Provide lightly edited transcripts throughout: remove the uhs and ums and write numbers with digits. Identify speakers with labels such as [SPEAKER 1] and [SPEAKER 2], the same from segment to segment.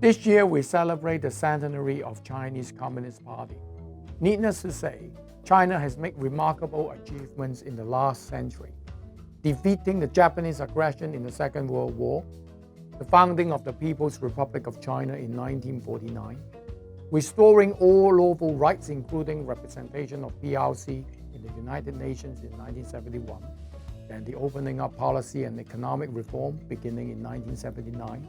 [SPEAKER 1] This year, we celebrate the centenary of Chinese Communist Party. Needless to say, China has made remarkable achievements in the last century, defeating the Japanese aggression in the Second World War, the founding of the People's Republic of China in 1949, restoring all lawful rights including representation of PRC in the United Nations in 1971, and the opening up policy and economic reform beginning in 1979,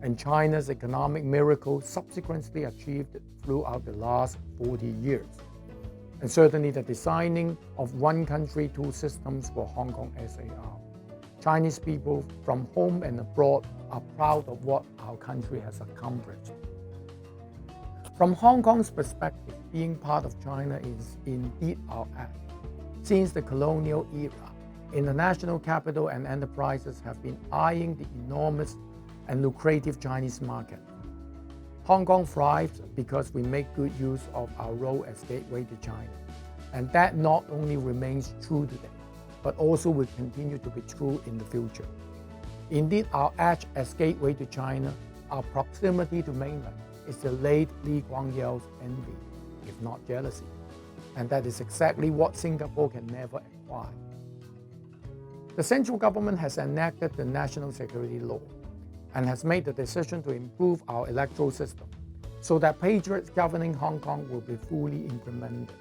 [SPEAKER 1] and China's economic miracle subsequently achieved throughout the last 40 years. And certainly the designing of one country, two systems for Hong Kong SAR. Chinese people from home and abroad are proud of what our country has accomplished. From Hong Kong's perspective, being part of China is indeed our act. Since the colonial era, international capital and enterprises have been eyeing the enormous and lucrative Chinese market. Hong Kong thrives because we make good use of our role as gateway to China. And that not only remains true today, but also will continue to be true in the future. Indeed, our edge as gateway to China, our proximity to mainland, is the late Lee Kuan Yew's envy, if not jealousy. And that is exactly what Singapore can never acquire. The central government has enacted the national security law and has made the decision to improve our electoral system so that patriots governing Hong Kong will be fully implemented.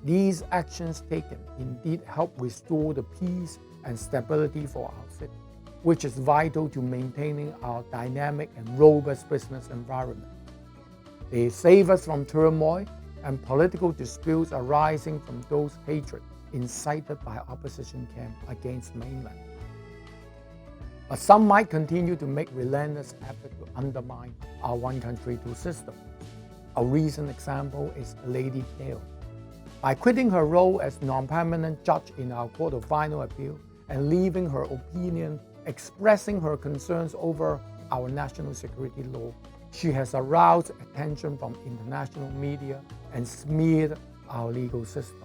[SPEAKER 1] These actions taken indeed help restore the peace and stability for our city, which is vital to maintaining our dynamic and robust business environment. They save us from turmoil and political disputes arising from those hatred incited by opposition camp against mainland. But some might continue to make relentless effort to undermine our one country, two systems. A recent example is Lady Pale. By quitting her role as non-permanent judge in our Court of Final Appeal and leaving her opinion expressing her concerns over our national security law, she has aroused attention from international media and smeared our legal system.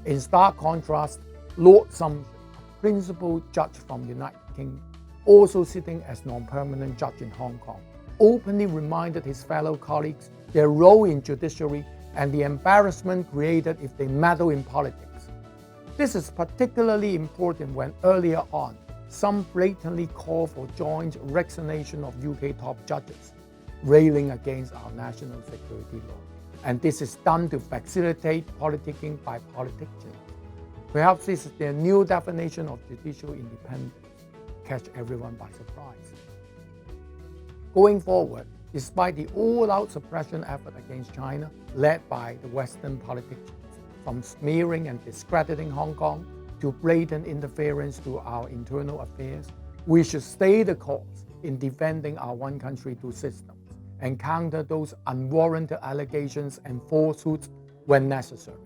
[SPEAKER 1] In stark contrast, Lord Sumption, a principal judge from the United Kingdom, also sitting as non-permanent judge in Hong Kong, openly reminded his fellow colleagues their role in judiciary and the embarrassment created if they meddle in politics. This is particularly important when earlier on, some blatantly call for joint resignation of UK top judges, railing against our national security law. And this is done to facilitate politicking by politicians. Perhaps this is their new definition of judicial independence, catch everyone by surprise. Going forward, despite the all-out suppression effort against China led by the Western politicians, from smearing and discrediting Hong Kong to blatant interference to our internal affairs, we should stay the course in defending our one country, two systems and counter those unwarranted allegations and falsehoods when necessary.